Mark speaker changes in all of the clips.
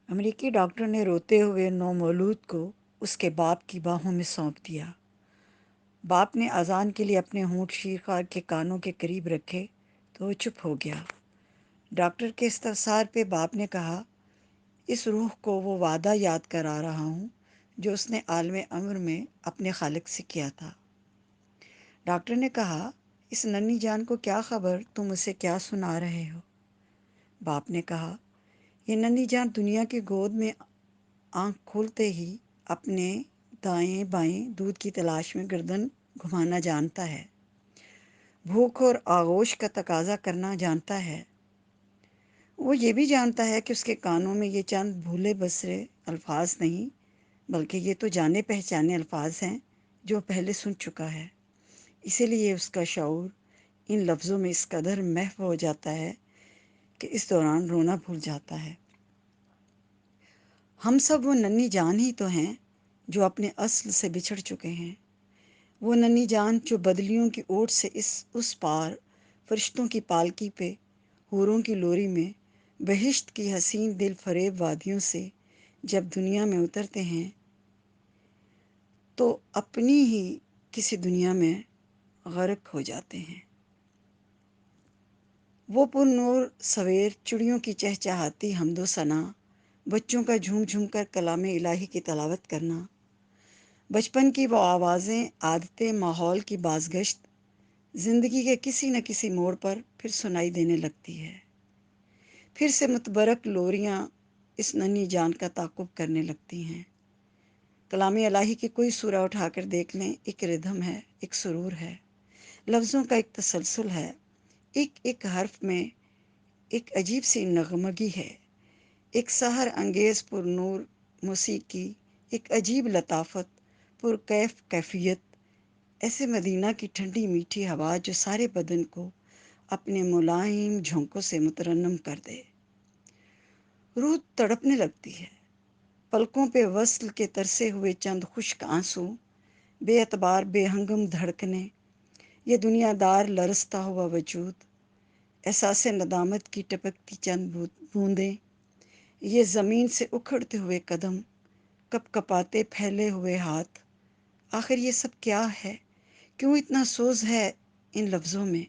Speaker 1: امریکی ڈاکٹر نے روتے ہوئے نومولود کو اس کے باپ کی باہوں میں سونپ دیا۔ باپ نے اذان کے لیے اپنے ہونٹ شیرخوار کے کانوں کے قریب رکھے تو وہ چپ ہو گیا۔ ڈاکٹر کے استفسار پہ باپ نے کہا، اس روح کو وہ وعدہ یاد کرا رہا ہوں جو اس نے عالم امر میں اپنے خالق سے کیا تھا۔ ڈاکٹر نے کہا، اس ننھی جان کو کیا خبر تم اسے کیا سنا رہے ہو؟ باپ نے کہا، یہ ننھی جان دنیا کی گود میں آنکھ کھولتے ہی اپنے دائیں بائیں دودھ کی تلاش میں گردن گھمانا جانتا ہے، بھوک اور آغوش کا تقاضا کرنا جانتا ہے۔ وہ یہ بھی جانتا ہے کہ اس کے کانوں میں یہ چند بھولے بسرے الفاظ نہیں بلکہ یہ تو جانے پہچانے الفاظ ہیں جو پہلے سن چکا ہے۔ اسی لیے اس کا شعور ان لفظوں میں اس قدر محو ہو جاتا ہے کہ اس دوران رونا بھول جاتا ہے۔ ہم سب وہ ننھی جان ہی تو ہیں جو اپنے اصل سے بچھڑ چکے ہیں، وہ ننھی جان جو بدلیوں کی اوٹ سے اس پار فرشتوں کی پالکی پہ حوروں کی لوری میں بہشت کی حسین دل فریب وادیوں سے جب دنیا میں اترتے ہیں تو اپنی ہی کسی دنیا میں غرق ہو جاتے ہیں۔ وہ پر نور سویر چڑیوں کی چہچہاتی حمد و ثنا، بچوں کا جھوم جھوم کر کلام الہی کی تلاوت کرنا، بچپن کی وہ آوازیں، عادتیں، ماحول کی بازگشت زندگی کے کسی نہ کسی موڑ پر پھر سنائی دینے لگتی ہے۔ پھر سے متبرک لوریاں اس ننھی جان کا تعاقب کرنے لگتی ہیں۔ کلام الہی کی کوئی سورہ اٹھا کر دیکھ لیں، ایک ردھم ہے، ایک سرور ہے، لفظوں کا ایک تسلسل ہے، ایک ایک حرف میں ایک عجیب سی نغمگی ہے، ایک سحر انگیز پر نور موسیقی، ایک عجیب لطافت، پر کیف کیفیت، ایسے مدینہ کی ٹھنڈی میٹھی ہوا جو سارے بدن کو اپنے ملائم جھونکوں سے مترنم کر دے۔ روح تڑپنے لگتی ہے، پلکوں پہ وصل کے ترسے ہوئے چند خشک آنسو، بے اعتبار بے ہنگم دھڑکنے، یہ دنیا دار لرزتا ہوا وجود، احساس ندامت کی ٹپکتی چند بوندیں، یہ زمین سے اکھڑتے ہوئے قدم، کپ کپاتے پھیلے ہوئے ہاتھ، آخر یہ سب کیا ہے؟ کیوں اتنا سوز ہے ان لفظوں میں؟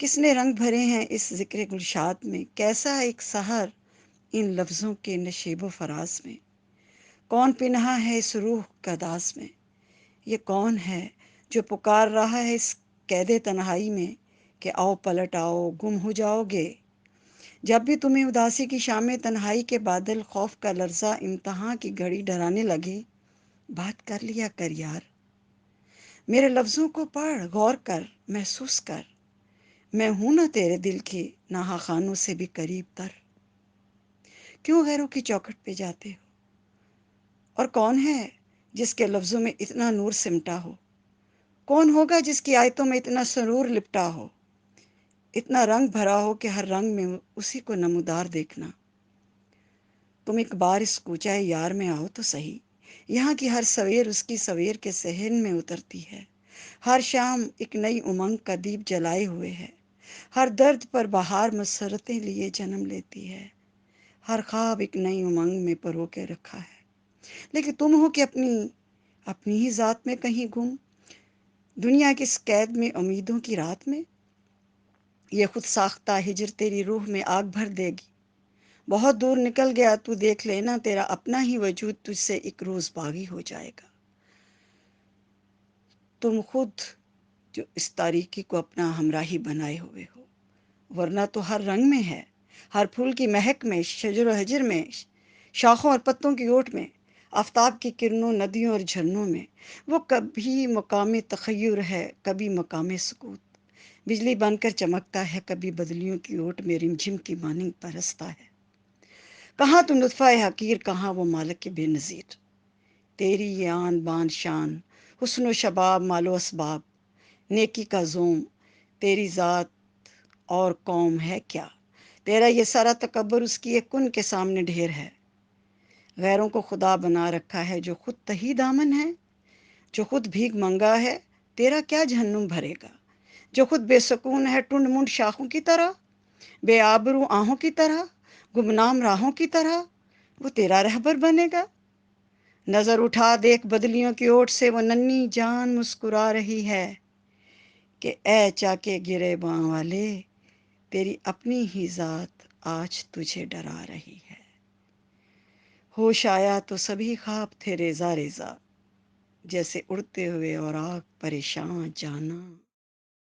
Speaker 1: کس نے رنگ بھرے ہیں اس ذکر گلشات میں؟ کیسا ہے ایک سحر ان لفظوں کے نشیب و فراز میں؟ کون پنہا ہے اس روح کا داس میں؟ یہ کون ہے جو پکار رہا ہے اس قید تنہائی میں کہ آؤ پلٹ آؤ، گم ہو جاؤ گے؟ جب بھی تمہیں اداسی کی شام تنہائی کے بادل، خوف کا لرزہ، امتحان کی گھڑی ڈرانے لگے، بات کر لیا کر یار، میرے لفظوں کو پڑھ، غور کر، محسوس کر، میں ہوں نا تیرے دل کے نہا خانوں سے بھی قریب تر۔ کیوں غیروں کی چوکھٹ پہ جاتے ہو؟ اور کون ہے جس کے لفظوں میں اتنا نور سمٹا ہو؟ کون ہوگا جس کی آیتوں میں اتنا سرور لپٹا ہو، اتنا رنگ بھرا ہو کہ ہر رنگ میں اسی کو نمودار دیکھنا؟ تم ایک بار اس کوچہ یار میں آؤ تو صحیح، یہاں کی ہر سویر اس کی سویر کے صحن میں اترتی ہے، ہر شام ایک نئی امنگ کا دیپ جلائے ہوئے ہے، ہر درد پر بہار مسرتیں لیے جنم لیتی ہے، ہر خواب ایک نئی امنگ میں پرو کے رکھا ہے، لیکن تم ہو کہ اپنی ہی ذات میں کہیں گم، دنیا کی اس قید میں، امیدوں کی رات میں۔ یہ خود ساختہ ہجر تیری روح میں آگ بھر دے گی، بہت دور نکل گیا تو دیکھ لینا، تیرا اپنا ہی وجود تجھ سے ایک روز باغی ہو جائے گا۔ تم خود جو اس تاریکی کو اپنا ہمراہی بنائے ہوئے ہو، ورنہ تو ہر رنگ میں ہے، ہر پھول کی مہک میں، شجر و حجر میں، شاخوں اور پتوں کی اوٹ میں، آفتاب کی کرنوں، ندیوں اور جھرنوں میں۔ وہ کبھی مقام تخیر ہے، کبھی مقام سکوت، بجلی بن کر چمکتا ہے، کبھی بدلیوں کی اوٹ میں رمجھم کی مانند برستا ہے۔ کہاں تو نطفہ حقیر، کہاں وہ مالک بے نظیر، تیری یہ آن بان شان، حسن و شباب، مال و اسباب، نیکی کا زوم، تیری ذات اور قوم ہے کیا؟ تیرا یہ سارا تکبر اس کی ایک کن کے سامنے ڈھیر ہے۔ غیروں کو خدا بنا رکھا ہے جو خود تہی دامن ہے، جو خود بھیک منگا ہے، تیرا کیا جہنم بھرے گا؟ جو خود بے سکون ہے، ٹنڈ منڈ شاخوں کی طرح، بے آبرو آہوں کی طرح، گمنام راہوں کی طرح، وہ تیرا رہبر بنے گا۔ نظر اٹھا دیکھ بدلیوں کی اوٹ سے وہ ننھی جان مسکرا رہی ہے کہ اے چاکے گرے باں والے، تیری اپنی ہی ذات آج تجھے ڈرا رہی ہے۔ ہوش آیا تو سبھی خواب تھے ریزہ ریزہ، جیسے اڑتے ہوئے اوراق پریشاں جانا۔